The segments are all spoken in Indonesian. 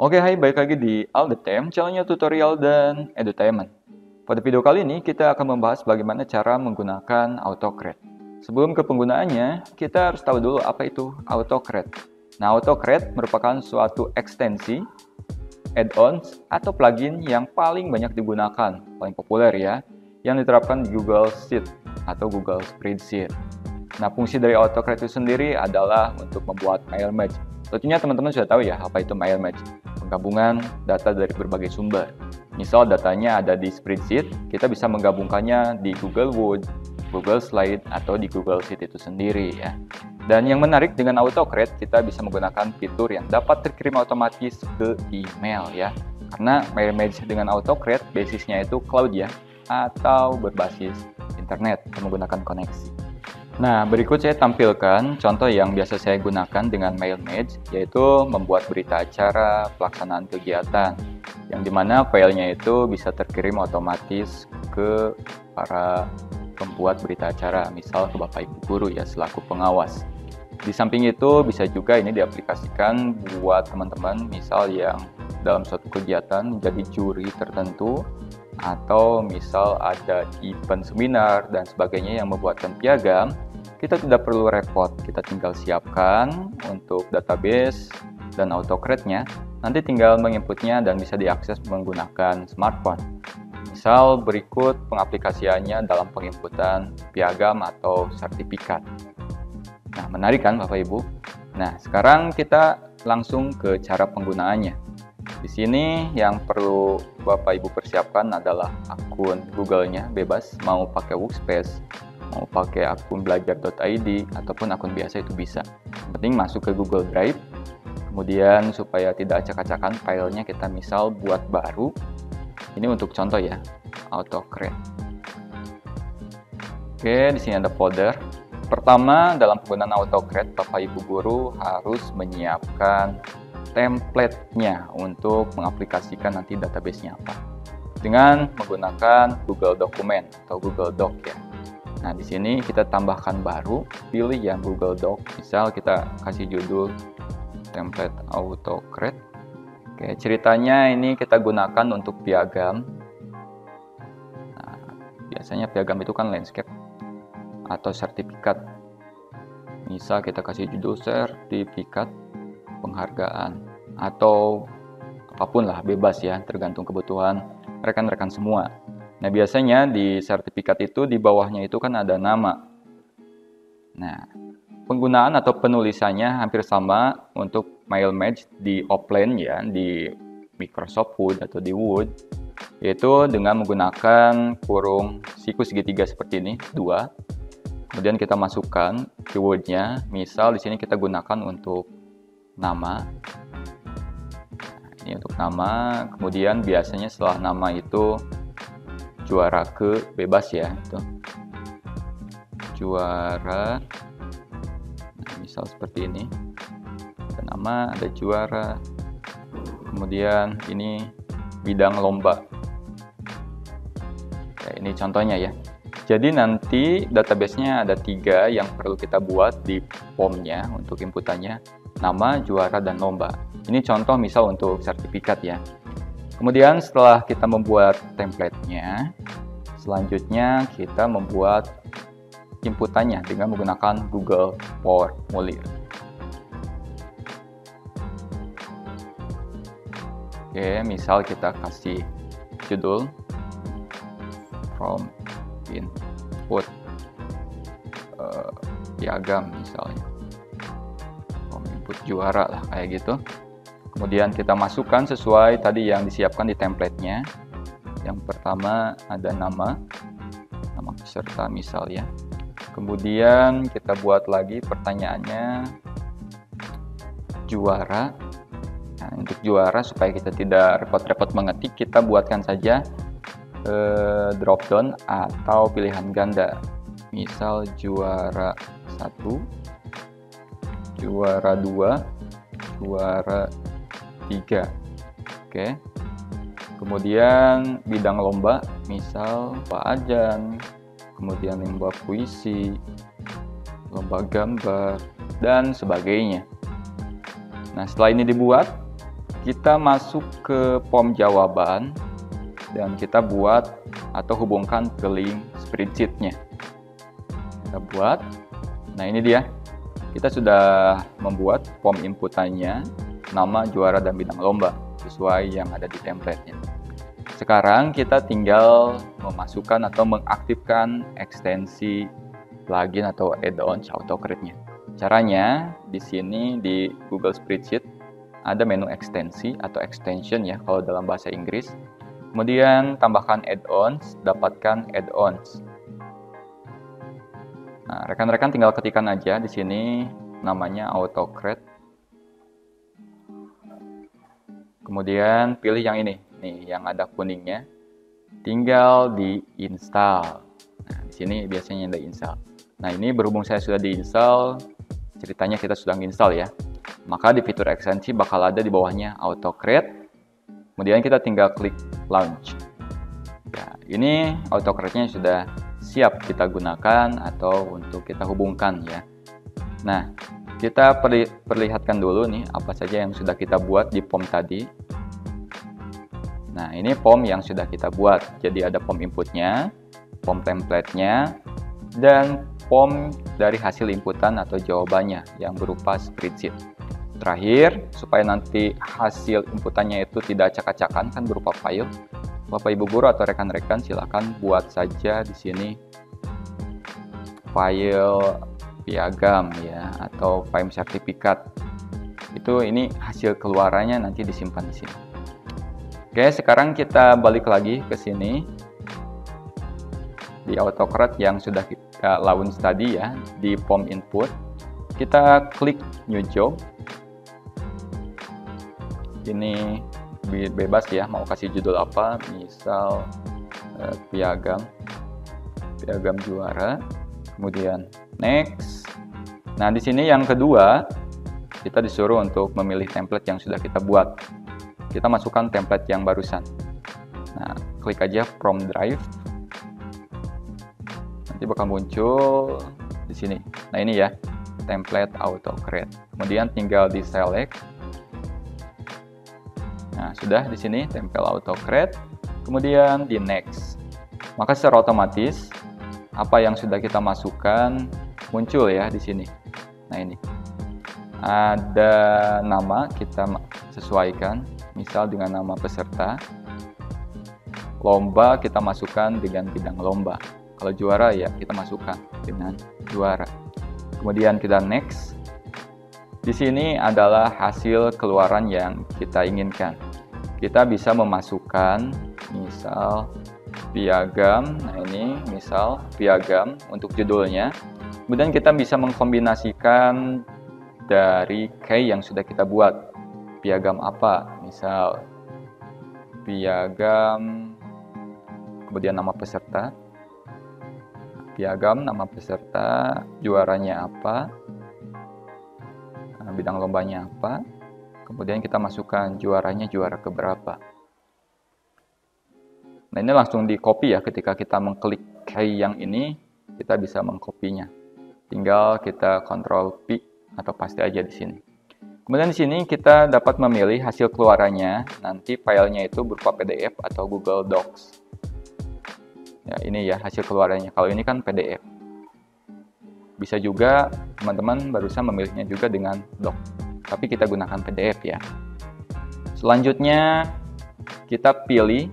Oke, hai, balik lagi di Aldetem, channelnya tutorial dan edutainment. Pada video kali ini, kita akan membahas bagaimana cara menggunakan AutoCred. Sebelum ke penggunaannya, kita harus tahu dulu apa itu AutoCred. Nah, AutoCred merupakan suatu ekstensi, add-ons, atau plugin yang paling banyak digunakan, paling populer ya, yang diterapkan di Google Sheet atau Google Spreadsheet. Nah, fungsi dari AutoCred itu sendiri adalah untuk membuat mail merge. Tentunya teman-teman sudah tahu ya apa itu mail merge. Penggabungan data dari berbagai sumber. Misal datanya ada di Spreadsheet, kita bisa menggabungkannya di Google Word, Google Slide, atau di Google Sheet itu sendiri ya. Dan yang menarik dengan AutoCred, kita bisa menggunakan fitur yang dapat terkirim otomatis ke email ya. Karena mail merge dengan AutoCred basisnya itu cloud ya, atau berbasis internet menggunakan koneksi. Nah, berikut saya tampilkan contoh yang biasa saya gunakan dengan mail merge, yaitu membuat berita acara pelaksanaan kegiatan, yang dimana filenya itu bisa terkirim otomatis ke para pembuat berita acara, misal ke Bapak Ibu Guru ya, selaku pengawas. Di samping itu bisa juga ini diaplikasikan buat teman-teman, misal yang dalam suatu kegiatan menjadi juri tertentu, atau misal ada event seminar dan sebagainya yang membuatkan piagam. Kita tidak perlu repot, kita tinggal siapkan untuk database dan AutoCred-nya. Nanti tinggal menginputnya dan bisa diakses menggunakan smartphone. Misal berikut pengaplikasiannya dalam penginputan piagam atau sertifikat. Nah, menarik kan Bapak Ibu? Nah, sekarang kita langsung ke cara penggunaannya. Di sini yang perlu Bapak Ibu persiapkan adalah akun Google-nya, bebas mau pakai Workspace, mau pakai akun belajar.id ataupun akun biasa itu bisa. Yang penting masuk ke Google Drive. Kemudian supaya tidak acak-acakan filenya kita misal buat baru. Ini untuk contoh ya, AutoCred. Oke, di sini ada folder. Pertama, dalam penggunaan AutoCred, Bapak Ibu Guru harus menyiapkan template-nya untuk mengaplikasikan nanti database-nya apa. Dengan menggunakan Google Dokumen atau Google Doc ya. Nah, di sini kita tambahkan baru, pilih yang Google Doc. Misal kita kasih judul template AutoCred. Oke, ceritanya ini kita gunakan untuk piagam. Nah, biasanya piagam itu kan landscape atau sertifikat. Misal kita kasih judul sertifikat penghargaan atau apapun lah, bebas ya, tergantung kebutuhan rekan-rekan semua. Nah, biasanya di sertifikat itu di bawahnya itu kan ada nama. Nah, penggunaan atau penulisannya hampir sama untuk mail merge di offline ya, di Microsoft Word atau di Word, yaitu dengan menggunakan kurung siku segitiga seperti ini, 2. Kemudian kita masukkan keywordnya, misal di sini kita gunakan untuk nama. Ini untuk nama, kemudian biasanya setelah nama itu juara ke bebas ya, itu juara. Nah, misal seperti ini, ada nama, ada juara, kemudian ini bidang lomba ya, ini contohnya ya. Jadi nanti database-nya ada 3 yang perlu kita buat di formnya untuk inputannya, nama, juara, dan lomba. Ini contoh misal untuk sertifikat ya. Kemudian setelah kita membuat template-nya, selanjutnya kita membuat inputannya dengan menggunakan Google Formulir. Oke, misal kita kasih judul from input piagam misalnya, from input juara lah kayak gitu. Kemudian kita masukkan sesuai tadi yang disiapkan di template-nya. Yang pertama ada nama peserta misal ya. Kemudian kita buat lagi pertanyaannya juara. Nah, untuk juara supaya kita tidak repot-repot mengetik, kita buatkan saja drop down atau pilihan ganda. Misal juara 1, juara 2, juara 3. Oke. Kemudian bidang lomba, misal lomba ajan, kemudian lomba puisi, lomba gambar, dan sebagainya. Nah, setelah ini dibuat, kita masuk ke form jawaban dan kita buat atau hubungkan ke link spreadsheet-nya. Kita buat. Nah, ini dia. Kita sudah membuat form inputannya, nama, juara, dan bidang lomba sesuai yang ada di template-nya. Sekarang kita tinggal memasukkan atau mengaktifkan ekstensi plugin atau add-ons AutoCred-nya. Caranya di sini di Google Spreadsheet ada menu ekstensi atau extension ya kalau dalam bahasa Inggris. Kemudian tambahkan add-ons, dapatkan add-ons. Nah, rekan-rekan tinggal ketikkan aja di sini namanya AutoCred. Kemudian pilih yang ini, nih yang ada kuningnya. Tinggal di-install. Nah, di sini biasanya ada install. Nah, ini berhubung saya sudah di-install, ceritanya kita sudah install ya. Maka di fitur ekstensi bakal ada di bawahnya AutoCred. Kemudian kita tinggal klik launch. Ya, ini AutoCred-nya sudah siap kita gunakan atau untuk kita hubungkan ya. Nah, kita perlihatkan dulu nih apa saja yang sudah kita buat di form tadi. Nah, ini form yang sudah kita buat. Jadi ada form inputnya, form template-nya, dan form dari hasil inputan atau jawabannya yang berupa spreadsheet. Terakhir, supaya nanti hasil inputannya itu tidak acak-acakan kan berupa file, Bapak Ibu guru atau rekan-rekan silakan buat saja di sini file piagam ya atau file sertifikat. Ini hasil keluarannya nanti disimpan di sini. Oke, sekarang kita balik lagi ke sini di AutoCred yang sudah kita launch tadi ya di form input. Kita klik new job. Ini bebas ya, mau kasih judul apa, misal piagam juara, kemudian next. Nah, di sini yang kedua kita disuruh untuk memilih template yang sudah kita buat. Kita masukkan template yang barusan. Nah, klik aja from drive. Nanti bakal muncul di sini. Nah, ini ya, template AutoCred. Kemudian tinggal di select. Nah, sudah di sini tempel AutoCred, kemudian di next. Maka secara otomatis apa yang sudah kita masukkan muncul ya di sini. Nah, ini. Ada nama kita sesuaikan, misal dengan nama peserta. Lomba kita masukkan dengan bidang lomba. Kalau juara ya kita masukkan dengan juara. Kemudian kita next. Di sini adalah hasil keluaran yang kita inginkan. Kita bisa memasukkan misal piagam. Nah, ini misal piagam untuk judulnya. Kemudian kita bisa mengkombinasikan dari key yang sudah kita buat. Piagam apa? Misal piagam, kemudian nama peserta. Piagam, nama peserta, juaranya apa, bidang lombanya apa. Kemudian kita masukkan juaranya juara keberapa. Nah, ini langsung di copy ya, ketika kita mengklik key yang ini, kita bisa mengkopinya. Tinggal kita Ctrl P atau paste aja di sini. Kemudian di sini kita dapat memilih hasil keluarannya, nanti filenya itu berupa PDF atau Google Docs. Ya, ini ya hasil keluarannya. Kalau ini kan PDF. Bisa juga teman-teman barusan memilihnya juga dengan doc. Tapi kita gunakan PDF ya. Selanjutnya kita pilih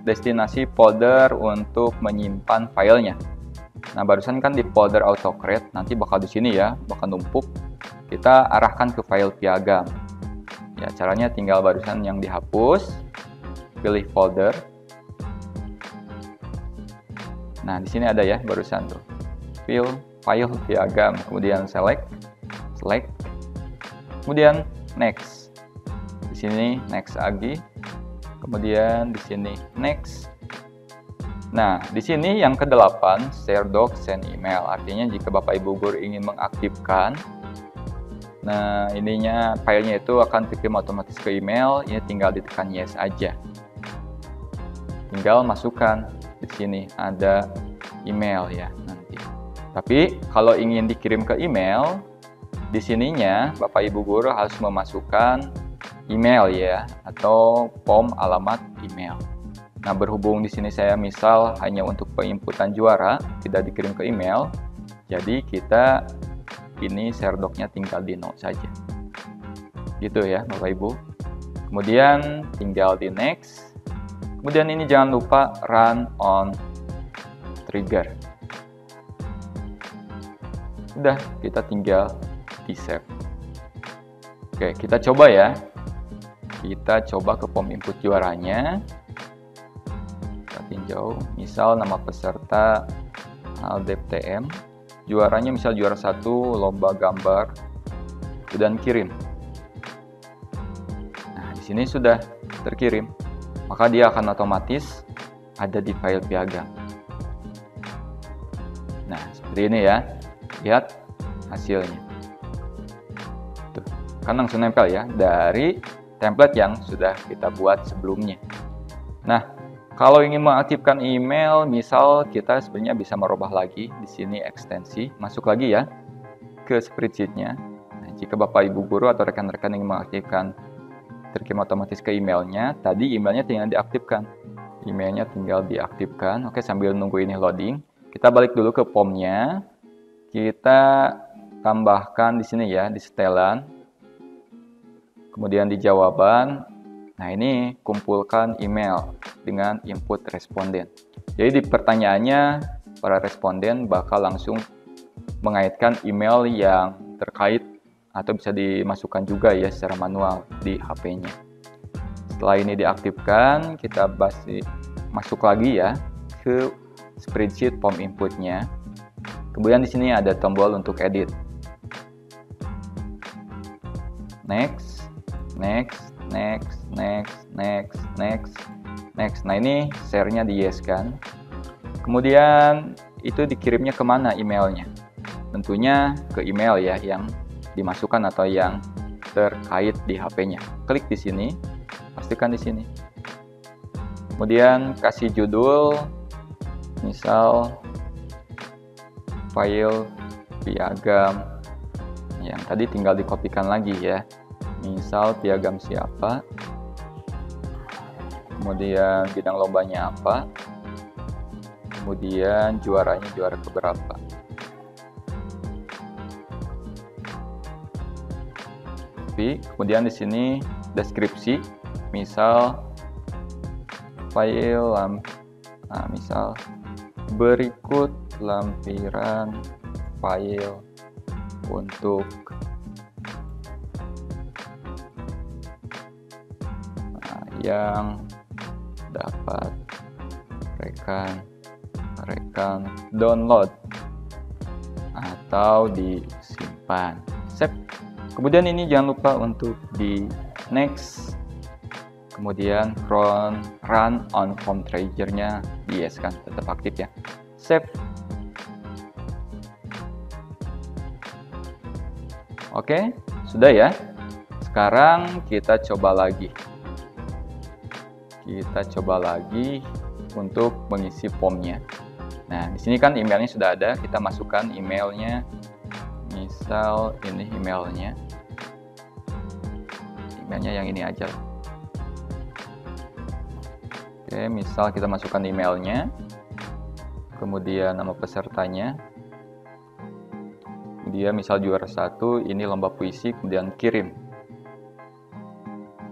destinasi folder untuk menyimpan filenya. Nah, barusan kan di folder AutoCred, nanti bakal di sini ya, bakal numpuk. Kita arahkan ke file piagam. Ya, caranya tinggal barusan yang dihapus, pilih folder. Nah, di sini ada ya barusan tuh. File piagam, kemudian select, kemudian next. Di sini next lagi. Kemudian di sini next. Nah, di sini yang ke-8, share doc, send email. Artinya jika Bapak Ibu guru ingin mengaktifkan, nah ininya filenya itu akan dikirim otomatis ke email, ya tinggal ditekan yes aja. Tinggal masukkan di sini ada email ya nanti. Tapi kalau ingin dikirim ke email, di sininya Bapak Ibu guru harus memasukkan email ya, atau form alamat email. Nah, berhubung di sini saya misal hanya untuk penginputan juara, tidak dikirim ke email, jadi kita ini share doc-nya tinggal di no saja. Gitu ya, Bapak Ibu. Kemudian tinggal di next. Kemudian ini jangan lupa run on trigger. Udah, kita tinggal di save. Oke, kita coba ya. Kita coba ke form input juaranya. Kita tinjau, misal nama peserta ALDEP-TM. Juaranya misal juara 1 lomba gambar, dan kirim. Nah, di sini sudah terkirim. Maka dia akan otomatis ada di file piagam. Nah, seperti ini ya. Lihat hasilnya. Tuh, kan langsung nempel ya dari template yang sudah kita buat sebelumnya. Nah, kalau ingin mengaktifkan email, misal kita sebenarnya bisa merubah lagi di sini ekstensi, masuk lagi ya ke spreadsheet-nya. Nah, jika Bapak Ibu guru atau rekan-rekan ingin mengaktifkan terkirim otomatis ke emailnya, tadi emailnya tinggal diaktifkan. Emailnya tinggal diaktifkan. Oke, sambil nunggu ini loading, kita balik dulu ke form-nya. Kita tambahkan di sini ya, di setelan. Kemudian di jawaban. Nah, ini kumpulkan email dengan input responden. Jadi di pertanyaannya, para responden bakal langsung mengaitkan email yang terkait atau bisa dimasukkan juga ya secara manual di HP-nya. Setelah ini diaktifkan, kita masuk lagi ya ke spreadsheet form inputnya. Kemudian di sini ada tombol untuk edit. Next, next, next, next, next, next, next. Nah, ini share-nya di yes kan. Kemudian itu dikirimnya kemana emailnya? Tentunya ke email ya yang dimasukkan atau yang terkait di HP-nya. Klik di sini, pastikan di sini. Kemudian kasih judul, misal file piagam yang tadi tinggal dikopikan lagi ya. Misal piagam siapa, kemudian bidang lombanya apa, kemudian juaranya juara keberapa. Kemudian di sini deskripsi, misal file misal berikut lampiran file untuk yang dapat rekan download atau disimpan. Save. Kemudian ini jangan lupa untuk di next. Kemudian run on form trigger-nya di yes kan, tetap aktif ya. Save. Oke, sudah ya. Sekarang kita coba lagi. Kita coba lagi untuk mengisi formnya. Nah, di sini kan emailnya sudah ada. Kita masukkan emailnya. Misal ini emailnya. Emailnya yang ini aja. Oke, misal kita masukkan emailnya. Kemudian nama pesertanya. Dia misal juara 1, ini lomba puisi, kemudian kirim.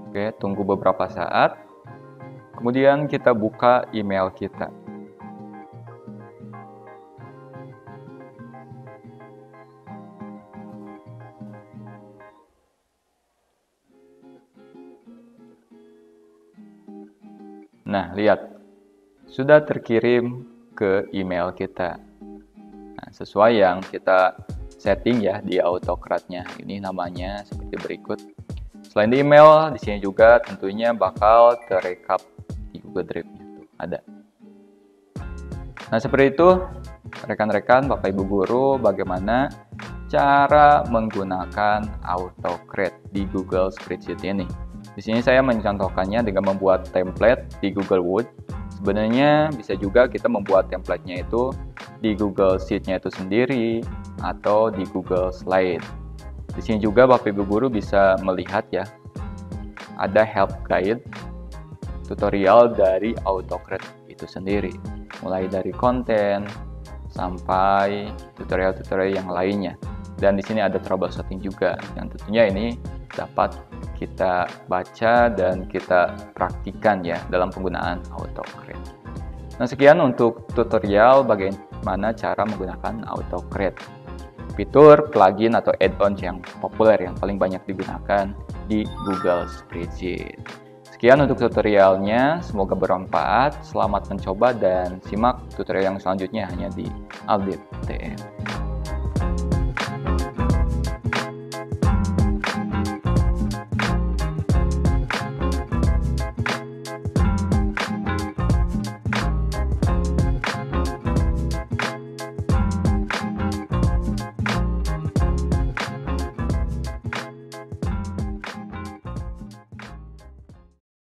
Oke, tunggu beberapa saat. Kemudian kita buka email kita. Nah, lihat. Sudah terkirim ke email kita. Nah, sesuai yang kita setting ya di Autocrat-nya. Ini namanya seperti berikut. Selain di email, di sini juga tentunya bakal terekap di Google Drive-nya. Tuh, ada. Nah, seperti itu rekan-rekan, Bapak Ibu guru, bagaimana cara menggunakan Autocrat di Google Spreadsheet ini. Di sini saya mencontohkannya dengan membuat template di Google Word. Sebenarnya bisa juga kita membuat template-nya itu di Google Sheet-nya itu sendiri atau di Google Slide. Di sini juga Bapak Ibu guru bisa melihat ya ada help guide tutorial dari AutoCred itu sendiri, mulai dari konten sampai tutorial-tutorial yang lainnya. Dan di sini ada troubleshooting juga, yang tentunya ini dapat kita baca dan kita praktikan ya dalam penggunaan AutoCred. Nah, sekian untuk tutorial bagaimana cara menggunakan AutoCred. Fitur, plugin, atau add-ons yang populer yang paling banyak digunakan di Google Spreadsheet. Sekian untuk tutorialnya, semoga bermanfaat. Selamat mencoba dan simak tutorial yang selanjutnya hanya di Update TM.